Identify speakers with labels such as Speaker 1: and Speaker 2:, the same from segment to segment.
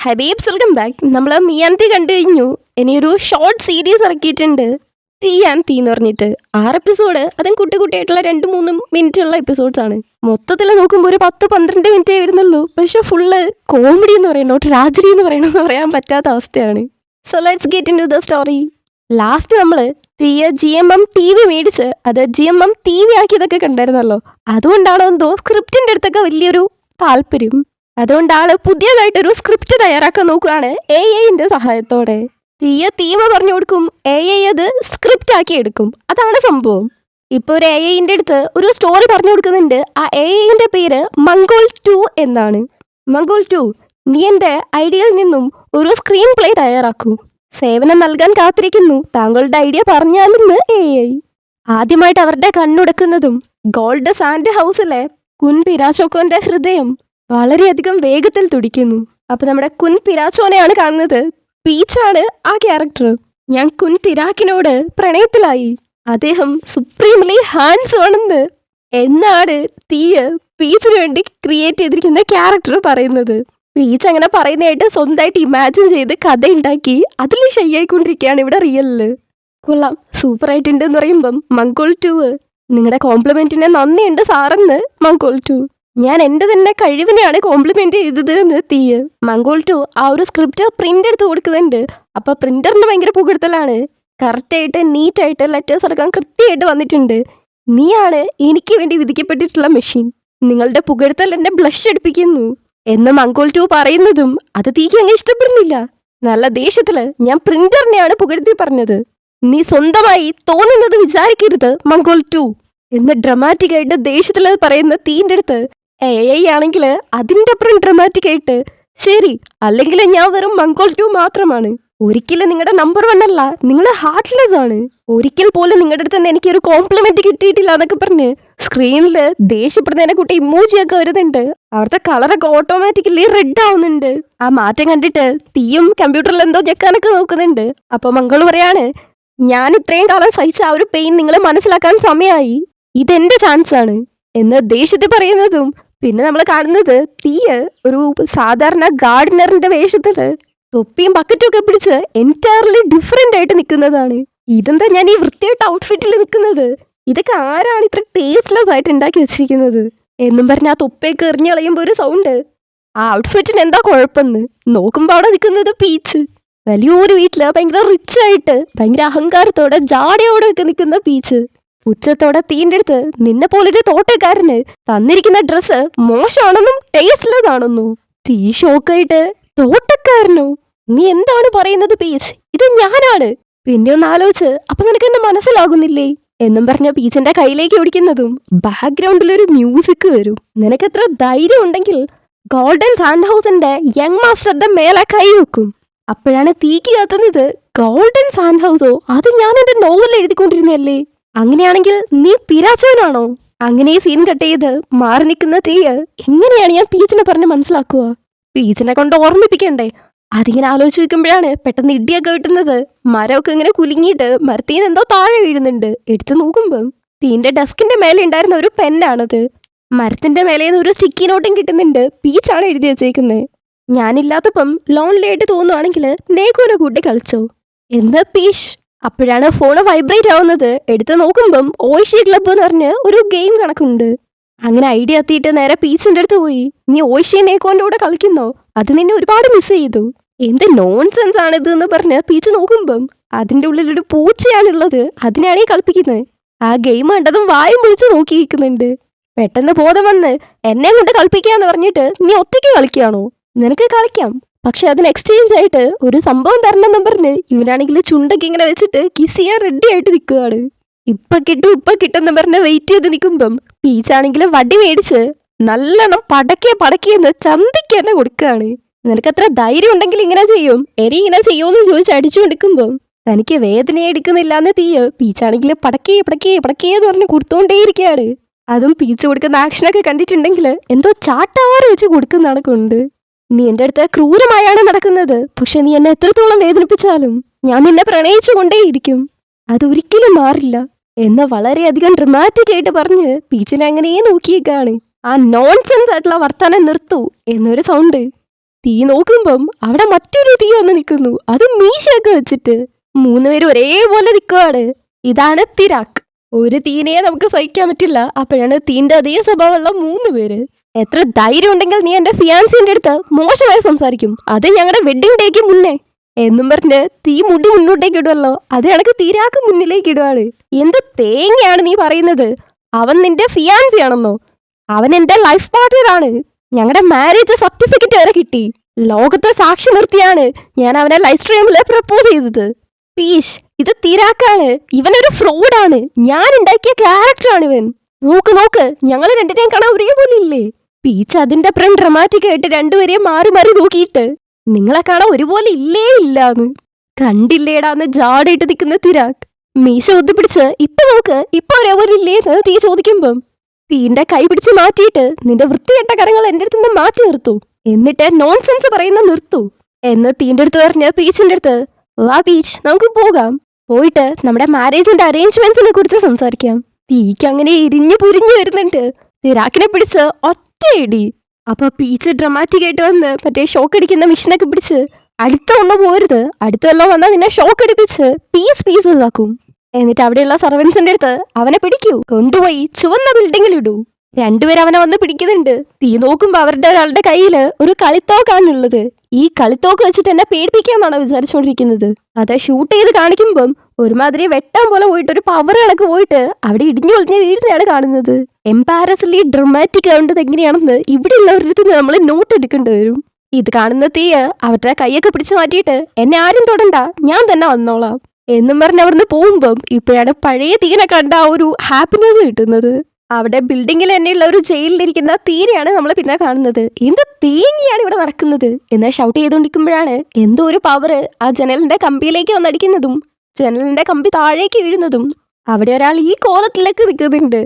Speaker 1: ഹബീബ്സ് welcome back. നമ്മൾ മിയാൻതി കണ്ടു കഴിഞ്ഞു. ഇനിയൊരു ഷോർട്ട് സീരീസ് ഇറക്കിയിട്ടുണ്ട്, തീ ആൻഡ് തീ എന്ന് പറഞ്ഞിട്ട്. 6 എപ്പിസോഡ്. അതും കുട്ടി കുട്ടിയായിട്ടുള്ള 2-3 മിനിറ്റുള്ള എപ്പിസോഡ്സ് ആണ്. മൊത്തത്തിൽ നോക്കുമ്പോൾ ഒരു 10-12 മിനിറ്റേ വരുന്നുള്ളൂ. പക്ഷെ ഫുള്ള് കോമഡി എന്ന് പറയണോ ട്രാജഡി എന്ന് പറയണമെന്ന് പറയാൻ പറ്റാത്ത അവസ്ഥയാണ്. So let's get into the story. Last നമ്മൾ തീയ GMM TV മേടിച്ച് അത് GMM TV ആക്കിയതൊക്കെ കണ്ടായിരുന്നല്ലോ. അതുകൊണ്ടാണോ എന്തോ സ്ക്രിപ്റ്റിൻ്റെ അടുത്തൊക്കെ വലിയൊരു താല്പര്യം. അതുകൊണ്ട് ആള് പുതിയതായിട്ടൊരു സ്ക്രിപ്റ്റ് തയ്യാറാക്കാൻ നോക്കുകയാണ് AI സഹായത്തോടെ. തീമ പറഞ്ഞു കൊടുക്കും, AI അത് സ്ക്രിപ്റ്റ് ആക്കി എടുക്കും. അതാണ് സംഭവം. ഇപ്പോൾ ഒരു AI അടുത്ത് ഒരു സ്റ്റോറി പറഞ്ഞു കൊടുക്കുന്നുണ്ട്. ആ AI പേര് മംഗോൾ 2 എന്നാണ്. മംഗോൾ 2, നീ എൻ്റെ ഐഡിയയിൽ നിന്നും ഒരു സ്ക്രീൻ പ്ലേ തയ്യാറാക്കൂ. സേവനം നൽകാൻ കാത്തിരിക്കുന്നു. താങ്കളുടെ ഐഡിയ പറഞ്ഞാലെന്ന് AI. ആദ്യമായിട്ട് അവരുടെ കണ്ണുടക്കുന്നതും ഗോൾഡ് സാൻഡ് ഹൗസിലെ കുൻ പിരാച്ചോക്കോന്റെ ഹൃദയം വളരെയധികം വേഗത്തിൽ തുടിക്കുന്നു. അപ്പൊ നമ്മുടെ കുൻ പിരാച്ചോനെയാണ് കാണുന്നത്. പീച്ചാണ് ആ ക്യാരക്ടർ. ഞാൻ കുൻ തിരാക്കിനോട് പ്രണയത്തിലായി. അദ്ദേഹം സുപ്രീംലി ഹാൻഡ്സ് ആണെന്ന് എന്നാണ് പീച്ചിന് വേണ്ടി ക്രിയേറ്റ് ചെയ്തിരിക്കുന്ന ക്യാരക്ടർ പറയുന്നത്. പീച്ച് അങ്ങനെ പറയുന്നതായിട്ട് സ്വന്തമായിട്ട് ഇമാജിൻ ചെയ്ത് കഥ ഉണ്ടാക്കി അതിൽ ഷെയ്യായിക്കൊണ്ടിരിക്കുകയാണ് ഇവിടെ റിയലില്. കൊള്ളാം, സൂപ്പർ ആയിട്ടുണ്ട് എന്ന് പറയുമ്പം മംഗോൾ 2, നിങ്ങളുടെ കോംപ്ലിമെന്റിനെ നന്ദിയുണ്ട് സാറെന്ന് മംഗോൾ 2. ഞാൻ എൻ്റെ തന്നെ കഴിവിനെയാണ് കോംപ്ലിമെന്റ് ചെയ്തത് എന്ന് മംഗോൾ 2 ആ ഒരു സ്ക്രിപ്റ്റ് പ്രിന്റ് എടുത്ത് കൊടുക്കുന്നുണ്ട്. അപ്പൊ പ്രിന്ററിന് ഭയങ്കര പുകഴ്ത്തലാണ്. കറക്റ്റായിട്ട് നീറ്റായിട്ട് ലെറ്റേഴ്സ് അടക്കം കൃത്യമായിട്ട് വന്നിട്ടുണ്ട്. നീയാണ് എനിക്ക് വേണ്ടി വിധിക്കപ്പെട്ടിട്ടുള്ള മെഷീൻ. നിങ്ങളുടെ പുകഴ്ത്തൽ എന്നെ ബ്ലഷ് അടുപ്പിക്കുന്നു എന്ന് മംഗോൾ 2 പറയുന്നതും അത് തീക്ക് അങ്ങ് ഇഷ്ടപ്പെടുന്നില്ല. നല്ല ദേഷ്യത്തില് ഞാൻ പ്രിന്ററിനെയാണ് പുകഴ്ത്തി പറഞ്ഞത്. നീ സ്വന്തമായി തോന്നുന്നത് വിചാരിക്കരുത് മംഗോൾ 2 എന്ന് ഡ്രമാറ്റിക് ആയിട്ട് ദേഷ്യത്തില് പറയുന്ന തീൻ്റെ അടുത്ത് AI ആണെങ്കിൽ അതിൻ്റെ അപ്പുറം ഡ്രമാറ്റിക് ആയിട്ട്, ശരി അല്ലെങ്കിൽ ഞാൻ വെറും മംഗോൾ 2 മാത്രമാണ്. ഒരിക്കലും നിങ്ങളുടെ നമ്പർ 1 അല്ല, നിങ്ങൾ ഹാർട്ട്ലെസ് ആണ്. ഒരിക്കൽ പോലും നിങ്ങളുടെ അടുത്ത് നിന്ന് എനിക്കൊരു കോംപ്ലിമെന്റ് കിട്ടിയിട്ടില്ല എന്നൊക്കെ പറഞ്ഞ് സ്ക്രീനിൽ ദേഷ്യപ്പെടുന്നതിനെ കൂട്ടി ഇമോജിയൊക്കെ വരുന്നുണ്ട്. അവിടുത്തെ കളറൊക്കെ ഓട്ടോമാറ്റിക്കലി റെഡ് ആവുന്നുണ്ട്. ആ മാറ്റം കണ്ടിട്ട് തീയും കമ്പ്യൂട്ടറിൽ എന്തോ ഞെക്കാനൊക്കെ നോക്കുന്നുണ്ട്. അപ്പൊ മംഗോൾ പറയാണ്, ഞാൻ ഇത്രയും കാലം സഹിച്ച ആ ഒരു പെയിൻ നിങ്ങളെ മനസ്സിലാക്കാൻ സമയമായി. ഇതെന്റെ ചാൻസ് ആണ് എന്ന് ദേഷ്യത്തിൽ പറയുന്നതും പിന്നെ നമ്മൾ കാണുന്നത് ഒരു സാധാരണ ഗാർഡനറിന്റെ വേഷത്തില് തൊപ്പിയും ബക്കറ്റും ഒക്കെ പിടിച്ച് എൻറ്റയർലി ഡിഫറെന്റ് ആയിട്ട് നിൽക്കുന്നതാണ്. ഇതെന്താ ഞാൻ ഈ വൃത്തിയായിട്ട് ഔട്ട്ഫിറ്റിൽ നിൽക്കുന്നത്? ഇതൊക്കെ ആരാണ് ഇത്ര ടേസ്റ്റ്ലെസ് ആയിട്ട് ഉണ്ടാക്കി വെച്ചിരിക്കുന്നത് എന്നും പറഞ്ഞ് ആ തൊപ്പിയൊക്കെ എറിഞ്ഞു കളയുമ്പോൾ ഒരു സൗണ്ട്. ആ ഔട്ട്ഫിറ്റിന് എന്താ കുഴപ്പമെന്ന് നോക്കുമ്പോൾ അവിടെ നിൽക്കുന്നത് പീച്ച്. വലിയൊരു വീട്ടില് ഭയങ്കര റിച്ച് ആയിട്ട് ഭയങ്കര അഹങ്കാരത്തോടെ ജാടയോടെ ഒക്കെ നിൽക്കുന്ന പീച്ച്. ഉച്ചത്തോടെ തീൻ്റെ അടുത്ത്, നിന്നെ പോലൊരു തോട്ടക്കാരന് തന്നിരിക്കുന്ന ഡ്രസ്സ് മോശമാണെന്നും ടേസ്റ്റ്ലെസ് ആണെന്നും. തീ ഷോക്കായിട്ട്, തോട്ടക്കാരനോ? നീ എന്താണ് പറയുന്നത് പീച്ച്? ഇത് ഞാനാണ്. പിന്നെ ഒന്ന് ആലോചിച്ച്, അപ്പൊ നിനക്ക് എന്നെ മനസ്സിലാകുന്നില്ലേ എന്നും പറഞ്ഞ പീച്ചിന്റെ കയ്യിലേക്ക് ഓടിക്കുന്നതും ബാക്ക്ഗ്രൗണ്ടിൽ ഒരു മ്യൂസിക് വരും. നിനക്ക് എത്ര ധൈര്യം ഉണ്ടെങ്കിൽ ഗോൾഡൻ സാൻഡ് ഹൗസിന്റെ യങ് മാസ്റ്ററുടെ മേലെ കൈ വെക്കും. അപ്പോഴാണ് തീക്ക് കത്തുന്നത്, ഗോൾഡൻ സാൻഡ് ഹൗസോ? അത് ഞാൻ എന്റെ നോവൽ എഴുതിക്കൊണ്ടിരുന്നല്ലേ. അങ്ങനെയാണെങ്കിൽ നീ പിരാച്ചോനാണോ? അങ്ങനെ ഈ സീൻ കട്ട് ചെയ്ത് മാറി നിൽക്കുന്ന എങ്ങനെയാണ് ഞാൻ പീച്ചിനെ പറഞ്ഞ് മനസ്സിലാക്കുക? പീച്ചിനെ കൊണ്ട് ഓർമ്മിപ്പിക്കണ്ടേ? അതിങ്ങനെ ആലോചിച്ച് വെക്കുമ്പോഴാണ് പെട്ടെന്ന് ഇടിയൊക്കെ കിട്ടുന്നത്. മരമൊക്കെ ഇങ്ങനെ കുലുങ്ങിയിട്ട് മരത്തിന് എന്തോ താഴെ വീഴുന്നുണ്ട്. എടുത്തു നോക്കുമ്പം തീന്റെ ഡെസ്കിന്റെ മേലെ ഉണ്ടായിരുന്ന ഒരു പെന്നാണത്. മരത്തിന്റെ മേലേന്ന് ഒരു സ്റ്റിക്കി നോട്ടും കിട്ടുന്നുണ്ട്. പീച്ചാണ് എഴുതി വെച്ചേക്കുന്നത്, ഞാനില്ലാത്തപ്പം ലോൺലി ആയിട്ട് തോന്നുവാണെങ്കിൽ നേക്കൂനെ കൂട്ടി കളിച്ചോ എന്ന് പീഷ്. അപ്പോഴാണ് ഫോണ് വൈബ്രേറ്റ് ആവുന്നത്. എടുത്ത് നോക്കുമ്പം ഓയിഷി ക്ലബ്ബ് എന്ന് പറഞ്ഞ് ഒരു ഗെയിം കണക്കുണ്ട്. അങ്ങനെ ഐഡിയ എത്തിയിട്ട് നേരെ പീച്ചിൻ്റെ അടുത്ത് പോയി, നീ ഓയിഷി നേക്കോന്റെ കൂടെ കളിക്കുന്നോ? അത് നിന്നെ ഒരുപാട് മിസ് ചെയ്തു. എന്ത് നോൺസെൻസ് ആണിത് എന്ന് പറഞ്ഞ് പീച്ച് നോക്കുമ്പം അതിൻ്റെ ഉള്ളിലൊരു പൂച്ചയാണുള്ളത്. അതിനാണ് ഈ കളിപ്പിക്കുന്നത്. ആ ഗെയിം കണ്ടതും വായും പൊളിച്ച് നോക്കിയിരിക്കുന്നുണ്ട്. പെട്ടെന്ന് ബോധം വന്ന്, എന്നെ കൊണ്ട് കളിപ്പിക്കാന്ന് പറഞ്ഞിട്ട് നീ ഒറ്റയ്ക്ക് കളിക്കുകയാണോ? നിനക്ക് കളിക്കാം, പക്ഷെ അതിന് എക്സ്ചേഞ്ച് ആയിട്ട് ഒരു സംഭവം തരണമെന്നും പറഞ്ഞ് ഇവനാണെങ്കിൽ ചുണ്ടൊക്കെ ഇങ്ങനെ വെച്ചിട്ട് കിസ് ചെയ്യാൻ റെഡി ആയിട്ട് നിൽക്കുകയാണ്. ഇപ്പൊ കിട്ടുമെന്ന് പറഞ്ഞ് വെയിറ്റ് ചെയ്ത് നിൽക്കുമ്പം പീച്ചാണെങ്കിൽ വടി മേടിച്ച് നല്ലോണം പടക്കിയെന്ന് ചന്തിക്ക് തന്നെ കൊടുക്കുകയാണ്. നിനക്കത്ര ധൈര്യം ഉണ്ടെങ്കിൽ ഇങ്ങനെ ചെയ്യും, ഇങ്ങനെ ചെയ്യുമെന്ന് ചോദിച്ച് അടിച്ചു കൊടുക്കുമ്പം തനിക്ക് വേദന എടുക്കുന്നില്ലാന്ന് പീച്ചാണെങ്കിൽ പടക്കേന്ന് പറഞ്ഞ് കൊടുത്തോണ്ടേയിരിക്കുകയാണ്. അതും പീച്ച് കൊടുക്കുന്ന ആക്ഷനൊക്കെ കണ്ടിട്ടുണ്ടെങ്കിൽ എന്തോ ചാട്ടാറ് വെച്ച് കൊടുക്കുന്നതാണ് കൊണ്ട്. നീ എൻ്റെ അടുത്ത് ക്രൂരമായാണ് നടക്കുന്നത്, പക്ഷെ നീ എന്നെ എത്രത്തോളം വേദനിപ്പിച്ചാലും ഞാൻ നിന്നെ പ്രണയിച്ചു കൊണ്ടേയിരിക്കും, അതൊരിക്കലും മാറില്ല എന്ന് വളരെയധികം ഡ്രമാറ്റിക് ആയിട്ട് പറഞ്ഞ് പീച്ചിനെ അങ്ങനെ നോക്കിയേക്കാണ്. ആ നോൺസെൻസ് ആയിട്ടുള്ള വർത്താനം നിർത്തൂ എന്നൊരു സൗണ്ട്. തീ നോക്കുമ്പം അവിടെ മറ്റൊരു തീ വന്ന് നിൽക്കുന്നു, അത് മീശയൊക്കെ വെച്ചിട്ട്. മൂന്നുപേരും ഒരേപോലെ നിൽക്കുവാണ്. ഇതാണ് തിരാക്ക്. ഒരു തീനെ നമുക്ക് സഹിക്കാൻ പറ്റില്ല, അപ്പോഴാണ് തീന്റെ അതേ സ്വഭാവമുള്ള 3 പേര്. എത്ര ധൈര്യം ഉണ്ടെങ്കിൽ നീ എന്റെ ഫിയാൻസിന്റെ അടുത്ത് മോശമായി സംസാരിക്കും, അത് ഞങ്ങളുടെ വെഡിങ് ഡേക്ക് മുന്നേ എന്നും പറഞ്ഞ് തീ മുടി മുന്നോട്ടേക്ക് ഇടുമല്ലോ, അത് കണക്ക് തിരാക്ക് മുന്നിലേക്ക് ഇടുവാണ്. എന്ത് തേങ്ങയാണ് നീ പറയുന്നത്? അവൻ നിന്റെ ഫിയാൻസി ആണെന്നോ? അവൻ എന്റെ ലൈഫ് പാർട്ട്ണറാണ്. ഞങ്ങളുടെ മാരേജ് സർട്ടിഫിക്കറ്റ് വരെ കിട്ടി. ലോകത്തെ സാക്ഷി നിർത്തിയാണ് ഞാൻ അവനെ ലൈവ് സ്ട്രീമിൽ പ്രപ്പോസ് ചെയ്തത്. പീഷ്, ഇത് തിരാക്കാണ്. ഇവനൊരു ഫ്രോഡാണ്. ഞാൻ ഉണ്ടാക്കിയ ക്യാരക്ടറാണ് ഇവൻ. നോക്ക് നോക്ക്, ഞങ്ങൾ രണ്ടിനെയും കാണാൻ ഒരേപോലെ ഇല്ലേ? പീച്ച് അതിന്റെ അപ്പുറം ഡ്രമാറ്റിക് ആയിട്ട് രണ്ടുപേരെയും മാറി മാറി നോക്കിയിട്ട് നിങ്ങളെ കാണാൻ ഒരുപോലെ ഇല്ലേ ഇല്ലാന്ന്. കണ്ടില്ലേടാന്ന് ജാടായിട്ട് നിൽക്കുന്ന തിരാക്ക് മീശ ഒത്തുപിടിച്ച് ഇപ്പൊ നോക്ക്, ഇപ്പൊ ഒരേപോലെ ഇല്ലേന്ന് തീ ചോദിക്കുമ്പം തീന്റെ കൈ പിടിച്ച് മാറ്റിയിട്ട് നിന്റെ വൃത്തികെട്ട കരങ്ങൾ എന്റെ അടുത്ത് നിന്ന് മാറ്റി നിർത്തൂ, എന്നിട്ട് നോൺസെൻസ് പറയുന്ന നിർത്തൂ എന്ന് തീന്റെ അടുത്ത് പറഞ്ഞ് പീച്ചിന്റെ അടുത്ത് വാ പീച്ച്, നമുക്ക് പോകാം. പോയിട്ട് നമ്മുടെ മാരേജിന്റെ അറേഞ്ച്മെന്റ്സിനെ കുറിച്ച് സംസാരിക്കാം. തീക്ക് അങ്ങനെ ഇരിഞ്ഞു പുരിഞ്ഞു വരുന്നുണ്ട്. തിരാക്കിനെ പിടിച്ച് ഒറ്റയിടി. അപ്പൊ പീച്ച് ഡ്രമാറ്റിക് ആയിട്ട് വന്ന് മറ്റേ ഷോക്ക് അടിക്കുന്ന മിഷനൊക്കെ പിടിച്ച് അടുത്ത ഒന്ന് പോരുത്, അടുത്തെല്ലാം വന്നാൽ നിന്നെ ഷോക്ക് അടിപ്പിച്ച് പീസസ് ആക്കും. എന്നിട്ട് അവിടെയുള്ള സർവൻസിന്റെ അടുത്ത് അവനെ പിടിക്കൂ, കൊണ്ടുപോയി ചുവന്ന ബിൽഡിങ്ങിൽ ഇടൂ. രണ്ടുപേരും അവനെ വന്ന് പിടിക്കുന്നുണ്ട്. തീ നോക്കുമ്പോ അവരുടെ ഒരാളുടെ കയ്യില് ഒരു കളിത്തോക്കാണുള്ളത്. ഈ കളിത്തോക്ക് വെച്ചിട്ട് എന്നെ പേടിപ്പിക്കാന്നാണ് വിചാരിച്ചുകൊണ്ടിരിക്കുന്നത്. അത് ഷൂട്ട് ചെയ്ത് കാണിക്കുമ്പം ഒരുമാതിരി വെട്ടാൻ പോലെ പോയിട്ട് ഒരു പവർ കണക്ക് പോയിട്ട് അവിടെ ഇടിഞ്ഞു പൊളിഞ്ഞ വീടിനെയാണ് കാണുന്നത്. എംപാരസ്ലി ഡ്രമാറ്റിക് ആവേണ്ടത് എങ്ങനെയാണെന്ന് ഇവിടെ ഉള്ളവരുടെ നമ്മൾ നോട്ട് എടുക്കേണ്ടി വരും. ഇത് കാണുന്ന തീയ അവരുടെ കൈയൊക്കെ പിടിച്ചു മാറ്റിയിട്ട് എന്നെ ആരും തൊടണ്ട, ഞാൻ തന്നെ വന്നോളാം എന്നും പറഞ്ഞ് അവിടുന്ന് പോകുമ്പം ഇപ്പോഴാണ് പഴയ തീനെ കണ്ട ആ ഒരു ഹാപ്പിനെസ് കിട്ടുന്നത്. അവിടെ ബിൽഡിങ്ങിൽ തന്നെയുള്ള ഒരു ജയിലിലിരിക്കുന്ന തീരെയാണ് നമ്മൾ പിന്നെ കാണുന്നത്. എന്ത് തേങ്ങിയാണ് ഇവിടെ നടക്കുന്നത് എന്ന് ഷൗട്ട് ചെയ്തുകൊണ്ടിരിക്കുമ്പോഴാണ് എന്തോ ഒരു പവർ ആ ജനലിന്റെ കമ്പിയിലേക്ക് വന്നടിക്കുന്നതും ജനലിന്റെ കമ്പി താഴേക്ക് വീഴുന്നതും അവിടെ ഒരാൾ ഈ കോലത്തിലേക്ക് നിൽക്കുന്നുണ്ട്.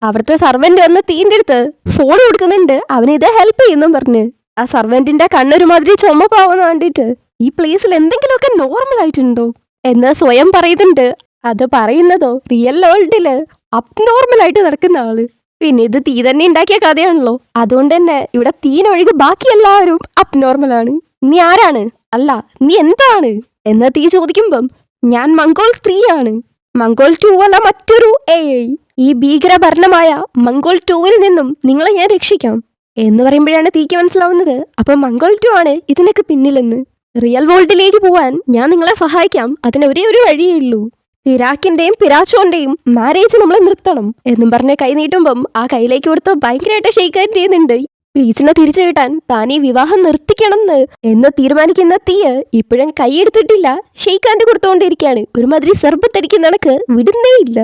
Speaker 1: അവിടുത്തെ സർവന്റ് വന്ന് തീന്റെ അടുത്ത് ഫോൺ കൊടുക്കുന്നുണ്ട്, അവനിത് ഹെൽപ്പ് ചെയ്യുന്നു പറഞ്ഞ്. ആ സർവന്റിന്റെ കണ്ണൊരുമാതിരി ചുമപ്പാവുന്ന കണ്ടിട്ട് ഈ പ്ലേസിൽ എന്തെങ്കിലുമൊക്കെ നോർമൽ ആയിട്ടുണ്ടോ എന്ന് സ്വയം പറയുന്നുണ്ട്. അത് പറയുന്നതോ റിയൽ വേൾഡില് അബ്നോർമൽ ആയിട്ട് നടക്കുന്ന ആള്. പിന്നെ ഇത് തീ തന്നെ ഉണ്ടാക്കിയ കഥയാണല്ലോ, അതുകൊണ്ട് തന്നെ ഇവിടെ തീനൊഴികെ ബാക്കി എല്ലാവരും അബ്നോർമൽ ആണ്. നീ ആരാണ്? അല്ല നീ എന്താണ് എന്ന് തീ ചോദിക്കുമ്പം ഞാൻ മംഗോൾ 3 ആണ്. മംഗോൾ 2 അല്ല, മറ്റൊരു AI. ഈ ഭീകര ഭരണമായ മംഗോൾ 2-ൽ നിന്നും നിങ്ങളെ ഞാൻ രക്ഷിക്കാം എന്ന് പറയുമ്പോഴാണ് തീക്ക് മനസ്സിലാവുന്നത് അപ്പൊ മംഗോൾ 2 ആണ് ഇതിനൊക്കെ പിന്നിലെന്ന്. റിയൽ വേൾഡിലേക്ക് പോവാൻ ഞാൻ നിങ്ങളെ സഹായിക്കാം, അതിന് ഒരേ ഒരു വഴിയേ ഉള്ളൂ. തിരാക്കിന്റെയും പിരാച്ചോന്റെയും മാരേജ് നമ്മൾ നിർത്തണം എന്നും പറഞ്ഞ് കൈ നീട്ടുമ്പം ആ കയ്യിലേക്ക് കൊടുത്ത് ഭയങ്കരമായിട്ട് ഷെയ്ക്കാൻ ചെയ്യുന്നുണ്ട്. പീച്ചിനെ തിരിച്ചു കിട്ടാൻ താൻ ഈ വിവാഹം നിർത്തിക്കണമെന്ന് എന്ന് തീരുമാനിക്കുന്ന തീയ് ഇപ്പോഴും കൈയെടുത്തിട്ടില്ല, ഷെയ്ക്കാൻ്റെ കൊടുത്തുകൊണ്ടിരിക്കുകയാണ്. ഒരുമാതിരി സർബത്തടിക്കുന്ന കണക്ക് വിടുന്നേ ഇല്ല.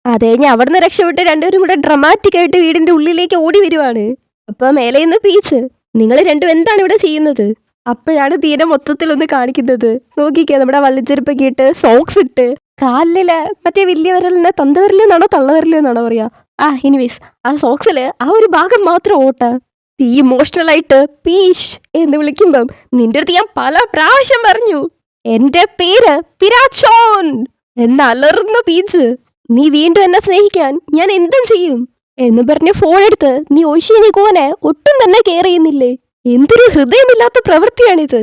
Speaker 1: അത് കഴിഞ്ഞ് അവിടുന്ന് രക്ഷപ്പെട്ട് രണ്ടുപേരും കൂടെ ഡ്രമാറ്റിക് ആയിട്ട് വീടിന്റെ ഉള്ളിലേക്ക് ഓടി വരുവാണ്. അപ്പൊ മേലെ നിന്ന് പീച്ച് നിങ്ങൾ രണ്ടും എന്താണ് ഇവിടെ ചെയ്യുന്നത്? അപ്പോഴാണ് തീരെ മൊത്തത്തിലൊന്ന് കാണിക്കുന്നത്. നോക്കിക്കേ, നമ്മുടെ വള്ളിച്ചെരുപ്പൊക്കെ ഇട്ട് സോക്സ് ഇട്ട് കാലില് മറ്റേ വലിയ വിരലിന് തന്തവിരലെന്നാണോ തള്ളവിരലെന്നാണോ പറയാ, എനിവേസ് ആ സോക്സില് ആ ഒരു ഭാഗം മാത്രം ഓട്ട. തീ ഇമോഷണൽ ആയിട്ട് പീഷ് എന്ന് വിളിക്കുമ്പം നിന്റെ അടുത്ത് ഞാൻ പല പ്രാവശ്യം പറഞ്ഞു എന്റെ പേര് പിരാച്ചോൻ എന്ന് അലറുന്ന പീച്ച്, നീ വീണ്ടും എന്നെ സ്നേഹിക്കാൻ ഞാൻ എന്തും ചെയ്യും എന്ന് പറഞ്ഞ് ഫോൺ എടുത്ത് നീ ഒഴിച്ചിനിക്കോനെ ഒട്ടും തന്നെ കെയർ ചെയ്യുന്നില്ലേ? എന്തൊരു ഹൃദയമില്ലാത്ത പ്രവൃത്തിയാണിത്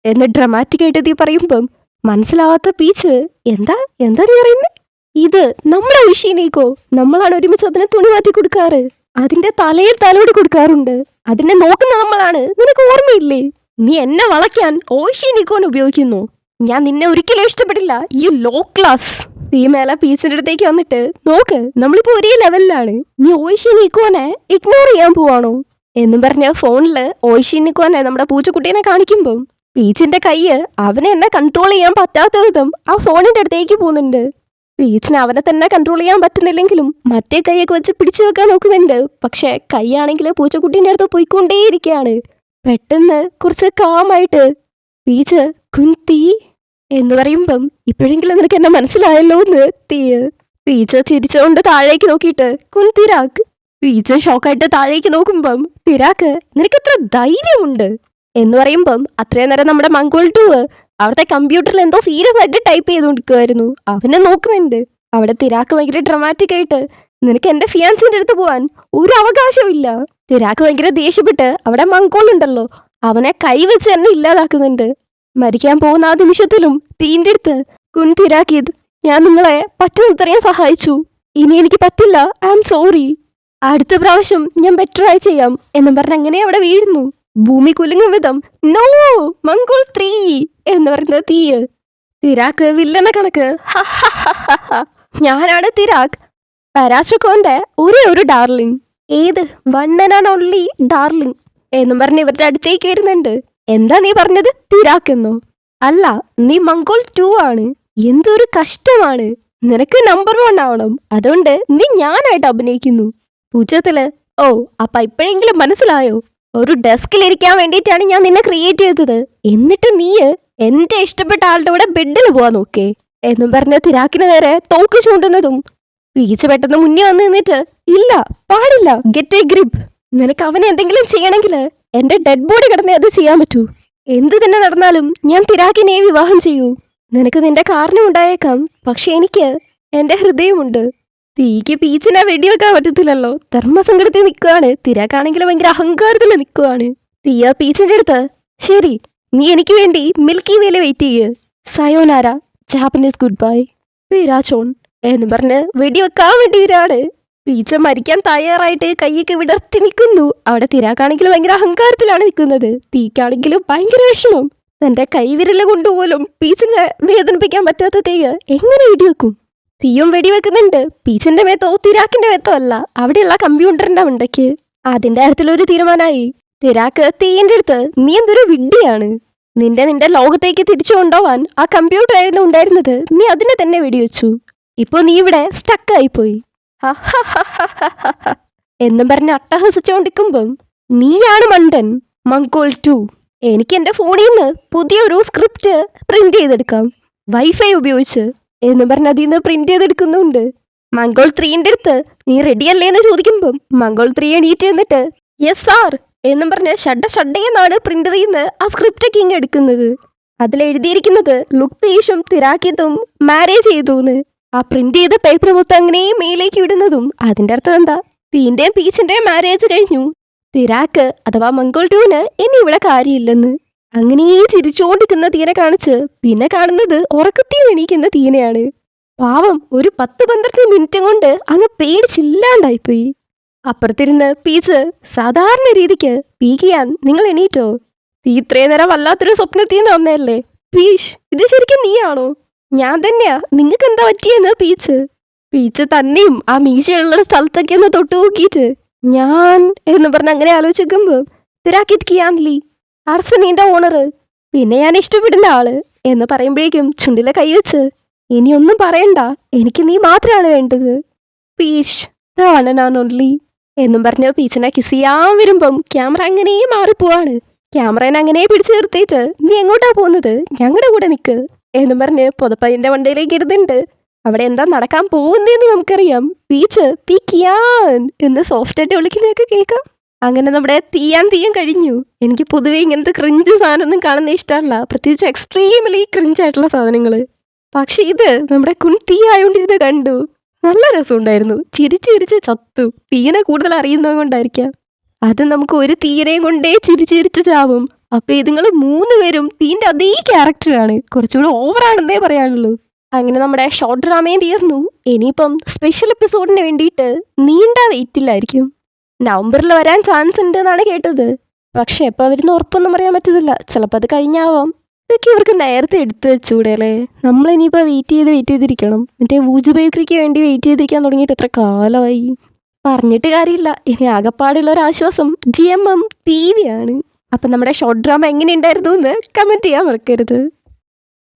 Speaker 1: എന്ന് ഡ്രമാറ്റിക് ആയിട്ട് തീ പറയുമ്പം മനസ്സിലാവാത്ത പീച്ച് എന്താ എന്താ നീ പറയുന്നത്? ഇത് നമ്മുടെ ഒഴിച്ചിനിക്കോ, നമ്മളാണ് ഒരുമിച്ച് അതിനെ തുണി മാറ്റി കൊടുക്കാറ്, അതിന്റെ തലയിൽ തലോടി കൊടുക്കാറുണ്ട്, അതിനെ നോക്കുന്ന നമ്മളാണ്, നിനക്ക് ഓർമ്മയില്ലേ? നീ എന്നെ വളയ്ക്കാൻ ഓഷിനിക്കോൻ ഉപയോഗിക്കുന്നു. ഞാൻ നിന്നെ ഒരിക്കലും ഇഷ്ടപ്പെടില്ല, ഈ ലോ ക്ലാസ്. ഈ മേലെ പീച്ചിന്റെ അടുത്തേക്ക് വന്നിട്ട് നോക്ക്, നമ്മളിപ്പോ ഒരേ ലെവലിലാണ്, നീ ഓഷിനിക്കോനെ ഇഗ്നോർ ചെയ്യാൻ പോവാണോ എന്നും പറഞ്ഞ ഫോണില് ഓഷിനിക്കോനെ നമ്മുടെ പൂച്ചക്കുട്ടീനെ കാണിക്കുമ്പം പീച്ചിന്റെ കൈയ്യ് അവനെ എന്നെ കൺട്രോൾ ചെയ്യാൻ പറ്റാത്ത വിധം ആ ഫോണിന്റെ അടുത്തേക്ക് പോകുന്നുണ്ട്. പീച്ചിന് അവനെ തന്നെ കൺട്രോൾ ചെയ്യാൻ പറ്റുന്നില്ലെങ്കിലും മറ്റേ കൈയൊക്കെ വെച്ച് പിടിച്ചു വെക്കാൻ നോക്കുന്നുണ്ട്. പക്ഷെ കൈയാണെങ്കിൽ പൂച്ചക്കുട്ടീൻ്റെ അടുത്ത് പോയിക്കൊണ്ടേയിരിക്കുകയാണ്. പെട്ടെന്ന് കുറച്ച് കാമായിട്ട് പീച്ച് കുന്തി എന്ന് പറയുമ്പം ഇപ്പോഴെങ്കിലും നിനക്ക് എന്നെ മനസ്സിലായല്ലോ എന്ന് പീച്ച് ചിരിച്ചുകൊണ്ട് താഴേക്ക് നോക്കിയിട്ട് കുന്തിരാക്ക്. പീച്ച് ഷോക്കായിട്ട് താഴേക്ക് നോക്കുമ്പം തിരാക്ക് നിനക്ക് എത്ര ധൈര്യമുണ്ട് എന്ന് പറയുമ്പം അത്രയും നേരം നമ്മുടെ മംഗോൾ 2 അവിടുത്തെ കമ്പ്യൂട്ടറിൽ എന്തോ സീരിയസ് ആയിട്ട് ടൈപ്പ് ചെയ്തുകൊണ്ടിരിക്കുമായിരുന്നു. അവനെ നോക്കുന്നുണ്ട്. അവിടെ തിരാക്ക് ഭയങ്കര ഡ്രമാറ്റിക് ആയിട്ട് നിനക്ക് എന്റെ ഫിയാൻസിന്റെ അടുത്ത് പോവാൻ ഒരു അവകാശവും ഇല്ല. തിരാക്ക് ഭയങ്കര ദേഷ്യപ്പെട്ട് അവിടെ മംഗോൾ ഉണ്ടല്ലോ അവനെ കൈവച്ച് തന്നെ ഇല്ലാതാക്കുന്നുണ്ട്. മരിക്കാൻ പോകുന്ന ആ നിമിഷത്തിലും തീൻ്റെ അടുത്ത് കുൻതിരാക്കിയത് ഞാൻ നിങ്ങളെ പറ്റുന്നത്രയും സഹായിച്ചു, ഇനി എനിക്ക് പറ്റില്ല, ഐ ആം സോറി, അടുത്ത പ്രാവശ്യം ഞാൻ ബെറ്ററായി ചെയ്യാം എന്നും പറഞ്ഞ് അങ്ങനെ അവിടെ വീഴുന്നു. ഭൂമി കുലുങ്ങും വിധം നോ മംഗോൾ 3 എന്ന് പറയുന്ന തീയ്. തിരാക്ക് വില്ലെന്ന കണക്ക് ഞാനാണ് തിരാക്ക്, പരാശക്കോന്റെ ഒരേ ഒരു ഡാർലിംഗ്, ഏത് വൺ ആൻഡ് ഓൺലി ഡാർലിംഗ് എന്നും പറഞ്ഞ് ഇവരുടെ അടുത്തേക്ക് വരുന്നുണ്ട്. എന്താ നീ പറഞ്ഞത്, തിരാക്കെന്നോ? അല്ല, നീ മംഗോൾ 2 ആണ്. എന്തൊരു കഷ്ടമാണ്, നിനക്ക് നമ്പർ 1 ആവണം, അതുകൊണ്ട് നീ ഞാനായിട്ട് അഭിനയിക്കുന്നു. പൂച്ചത്തില് ഓ അപ്പൊ ഇപ്പോഴെങ്കിലും മനസ്സിലായോ, ഒരു ഡെസ്കിൽ ഇരിക്കാൻ വേണ്ടിയിട്ടാണ് ഞാൻ നിന്നെ ക്രിയേറ്റ് ചെയ്തത്, എന്നിട്ട് നീ എന്റെ ഇഷ്ടപ്പെട്ട ആളുടെ കൂടെ ബെഡിൽ പോവാൻ നോക്കേ എന്നും പറഞ്ഞ് തിരാക്കിന് നേരെ തോക്ക് ചൂണ്ടുന്നതും പീച്ച പെട്ടെന്ന് മുന്നേ വന്ന് നിന്നിട്ട് ഇല്ല പാടില്ല, ഗെറ്റ് എ ഗ്രിപ്പ്, നിനക്ക് അവനെ എന്തെങ്കിലും ചെയ്യണമെങ്കിൽ എന്റെ ഡെഡ് ബോഡി കിടന്നേ അത് ചെയ്യാൻ പറ്റൂ, എന്തു തന്നെ നടന്നാലും ഞാൻ തിരാക്കിനെ വിവാഹം ചെയ്യൂ, നിനക്ക് നിന്റെ കാരണം ഉണ്ടായേക്കാം, പക്ഷെ എനിക്ക് എന്റെ ഹൃദയമുണ്ട്. തീക്ക് പീച്ചിനെ വെടിവെക്കാൻ പറ്റത്തില്ലല്ലോ, ധർമ്മസങ്കടത്തിൽ നിൽക്കുവാണ്. തിരാക്കാണെങ്കിൽ ഭയങ്കര അഹങ്കാരത്തിൽ നിൽക്കുവാണ്. തീയ പീച്ചിന്റെ അടുത്ത് ശരി നീ എനിക്ക് വേണ്ടി മിൽക്കി വേല വെയിറ്റ് ചെയ്യ്, സയോനാര, ജാപ്പനീസ് ഗുഡ് ബൈ, വിരാച്ചോൺ എന്ന് പറഞ്ഞ് വെടിവെക്കാൻ വേണ്ടി വരാണ്. പീച്ച മരിക്കാൻ തയ്യാറായിട്ട് കൈയൊക്കെ വിടർത്തി നിൽക്കുന്നു. അവിടെ തിരാക്കാണെങ്കിൽ ഭയങ്കര അഹങ്കാരത്തിലാണ് നിൽക്കുന്നത്. തീക്കാണെങ്കിലും ഭയങ്കര വിഷമം. തന്റെ കൈവിരല് കൊണ്ടുപോലും പീച്ചിനെ വേദനിപ്പിക്കാൻ പറ്റാത്ത തീയ് എങ്ങനെ വെടിവെക്കും? തീയും വെടിവെക്കുന്നുണ്ട്. പീച്ചിന്റെ മേത്തോ തിരാക്കിന്റെ മേത്തോ അല്ല, അവിടെയുള്ള കമ്പ്യൂട്ടറിന്റെ ഉണ്ടയ്ക്ക്. അതിന്റെ കാര്യത്തിലൊരു തീരുമാനമായി. തിരാക്ക് തീയിന്റെ അടുത്ത് നീ എന്തൊരു വിഡ്ഢിയാണ്, നിന്റെ ലോകത്തേക്ക് തിരിച്ചു കൊണ്ടുപോവാൻ ആ കമ്പ്യൂട്ടർ ആയിരുന്നു ഉണ്ടായിരുന്നത്, നീ അതിനെ തന്നെ വെടിവെച്ചു, ഇപ്പൊ നീ ഇവിടെ സ്റ്റക്കായിപ്പോയി എന്നും പറഞ്ഞ് അട്ടഹസിച്ചുകൊണ്ടിരിക്കുമ്പം നീയാണ് മണ്ടൻ മംഗോൾ 2, എനിക്ക് എന്റെ ഫോണിൽ നിന്ന് പുതിയൊരു സ്ക്രിപ്റ്റ് പ്രിന്റ് ചെയ്തെടുക്കാം വൈഫൈ ഉപയോഗിച്ച് എന്ന് പറഞ്ഞ് അതിൽ നിന്ന് പ്രിന്റ് ചെയ്തെടുക്കുന്നുണ്ട്. മംഗോൾ 3ന്റെ അടുത്ത് നീ റെഡിയല്ലേ എന്ന് ചോദിക്കുമ്പം മംഗോൾ 3 എണീറ്റ് എന്നിട്ട് യെസ് സാർ എന്നും പറഞ്ഞ് ഷഡ്ഡയെന്നാണ് പ്രിന്ററിൽ നിന്ന് ആ സ്ക്രിപ്റ്റൊക്കെ ഇങ്ങ് എടുക്കുന്നത്. അതിലെഴുതിയിരിക്കുന്നത് ലുക്ക് പേഷും തിരാക്കിയതും മാരേജ് ചെയ്തൂന്ന്. ആ പ്രിന്റ് ചെയ്ത പേപ്പർ മൊത്തം അങ്ങനെ മേലേക്ക് വിടുന്നതും അതിന്റെ അർത്ഥം എന്താ, തീന്റെയും പീച്ചിന്റെയും മാരേജ് കഴിഞ്ഞു, തിരാക്ക് അഥവാ മംഗോൾ 2ന് ഇനി ഇവിടെ കാര്യമില്ലെന്ന്. അങ്ങനെ ചിരിച്ചുകൊണ്ടിരിക്കുന്ന തീനെ കാണിച്ച് പിന്നെ കാണുന്നത് ഉറക്കത്തിൽ എണീക്കുന്ന തീനെയാണ്. പാവം ഒരു 10-12 മിനിറ്റ് കൊണ്ട് അങ്ങ് പേടിച്ചില്ലാണ്ടായിപ്പോയി. അപ്പുറത്തിരുന്ന് പീച്ച് സാധാരണ രീതിക്ക് പീക്കിയാൻ നിങ്ങൾ എണീറ്റോ, തീ ഇത്രയും നേരം വല്ലാത്തൊരു സ്വപ്നത്തിൽ നിന്ന് വന്നതല്ലേ, പീഷ് ഇത് ശരിക്കും നീയാണോ? ഞാൻ തന്നെയാ, നിങ്ങൾക്ക് എന്താ പറ്റിയെന്ന് പീച്ച് തന്നെയും ആ മീശയുള്ള സ്ഥലത്തൊക്കെ ഒന്ന് തൊട്ടു നോക്കിയിട്ട് ഞാൻ എന്ന് പറഞ്ഞ് അങ്ങനെ ആലോചിക്കുമ്പോ തിരാക്കിത് കിയാൻലി അർസനീന്റെ ഓണർ, പിന്നെ ഞാൻ ഇഷ്ടപ്പെടുന്ന ആള് എന്ന് പറയുമ്പോഴേക്കും ചുണ്ടിലെ കൈവച്ച് ഇനിയൊന്നും പറയണ്ട, എനിക്ക് നീ മാത്രമാണ് വേണ്ടത്, പീഷ് ഞാൻ ഓൺലി എന്നും പറഞ്ഞ് പീച്ചിനെ കിസ് ചെയ്യാൻ വരുമ്പം ക്യാമറ അങ്ങനെ മാറിപ്പോവാണ്. ക്യാമറേനെ അങ്ങനെ പിടിച്ചു നിർത്തിയിട്ട് നീ എങ്ങോട്ടാ പോകുന്നത്, ഞങ്ങളുടെ കൂടെ നിൽക്ക് എന്നും പറഞ്ഞ് പുതപ്പതിന്റെ വണ്ടിയിലേക്ക് ഇരുന്നുണ്ട്. അവിടെ എന്താ നടക്കാൻ പോകുന്നതെന്ന് നമുക്കറിയാം. പീച്ച് പീക്കിയാൻ എന്ന് സോഫ്റ്റായിട്ട് വിളിക്കുന്നതൊക്കെ കേൾക്കാം. അങ്ങനെ നമ്മുടെ തീയും കഴിഞ്ഞു. എനിക്ക് പൊതുവെ ഇങ്ങനത്തെ ക്രിഞ്ച് സാധനമൊന്നും കാണുന്ന ഇഷ്ടമല്ല, പ്രത്യേകിച്ച് എക്സ്ട്രീംലി ക്രിഞ്ചായിട്ടുള്ള സാധനങ്ങൾ. പക്ഷെ ഇത് നമ്മുടെ തീ ആയോണ്ടിരുന്ന് കണ്ടു, നല്ല രസമുണ്ടായിരുന്നു. ചിരിച്ച് ചത്തു. തീയനെ കൂടുതൽ അറിയുന്നത് കൊണ്ടായിരിക്കാം. അത് നമുക്ക് ഒരു തീയനെയും കൊണ്ടേ ചിരിച്ച് ചാവും. അപ്പൊ ഇതുങ്ങൾ 3 പേരും തീന്റെ അതേ ക്യാരക്ടറാണ്, കുറച്ചുകൂടെ ഓവറാണെന്നേ പറയാനുള്ളൂ. അങ്ങനെ നമ്മുടെ ഷോർട്ട് ഡ്രാമയും തീർന്നു. ഇനിയിപ്പം സ്പെഷ്യൽ എപ്പിസോഡിന് വേണ്ടിയിട്ട് നീണ്ട വെയിറ്റില്ലായിരിക്കും. നവംബറിൽ വരാൻ ചാൻസ് ഉണ്ട് എന്നാണ് കേട്ടത്. പക്ഷെ എപ്പോൾ വരുന്ന ഉറപ്പൊന്നും പറയാൻ പറ്റത്തില്ല, ചിലപ്പോൾ അത് കഴിഞ്ഞാവാം. ഇതൊക്കെ ഇവർക്ക് നേരത്തെ എടുത്തു വെച്ചുകൂടെ അല്ലേ? നമ്മളിനിയിപ്പോൾ വെയിറ്റ് ചെയ്തിരിക്കണം. മറ്റേ വൂജ് ബേക്കറിക്ക് വേണ്ടി വെയിറ്റ് ചെയ്തിരിക്കാൻ തുടങ്ങിയിട്ട് എത്ര കാലമായി, പറഞ്ഞിട്ട് കാര്യമില്ല. ഇനി ആകപ്പാടുള്ള ഒരു ആശ്വാസം GMM TV ആണ്. അപ്പം നമ്മുടെ ഷോർട്ട് ഡ്രാമ എങ്ങനെയുണ്ടായിരുന്നു എന്ന് കമൻറ്റ് ചെയ്യാൻ മറക്കരുത്.